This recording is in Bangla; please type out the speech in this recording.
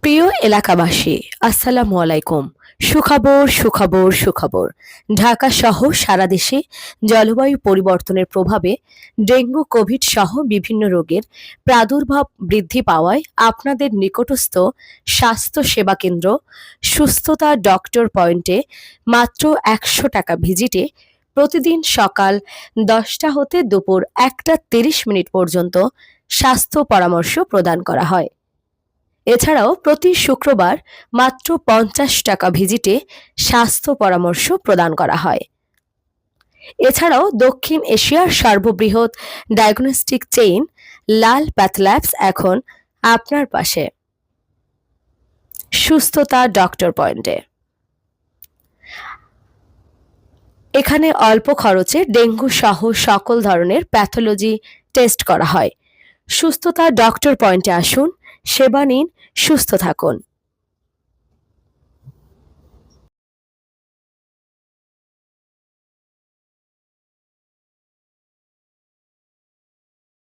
প্রিয় এলাকাবাসী, আসসালামু আলাইকুম। সুখবর সুখবর সুখবর। ঢাকা সহ সারা দেশে জলবায়ু পরিবর্তনের প্রভাবে ডেঙ্গু, কোভিড সহ বিভিন্ন রোগের প্রাদুর্ভাব বৃদ্ধি পাওয়ায় আপনাদের নিকটস্থ স্বাস্থ্য সেবা কেন্দ্র সুস্থতা ডক্টর পয়েন্টে মাত্র ১০০ টাকা ভিজিটে প্রতিদিন সকাল ১০টা হতে দুপুর ১টা ৩০ মিনিট পর্যন্ত স্বাস্থ্য পরামর্শ প্রদান করা হয়। এছাড়াও প্রতি শুক্রবার মাত্র ৫০ টাকা ভিজিটে স্বাস্থ্য পরামর্শ প্রদান করা হয়। এছাড়াও দক্ষিণ এশিয়ার সর্ববৃহৎ ডায়াগনস্টিক চেইন লাল প্যাথ ল্যাবস এখন আপনার পাশে সুস্থতা ডক্টর পয়েন্টে। এখানে অল্প খরচে ডেঙ্গু সহ সকল ধরনের প্যাথোলজি টেস্ট করা হয়। সুস্থতা ডক্টর পয়েন্টে আসুন, সেবা নিন, সুস্থ থাকুন।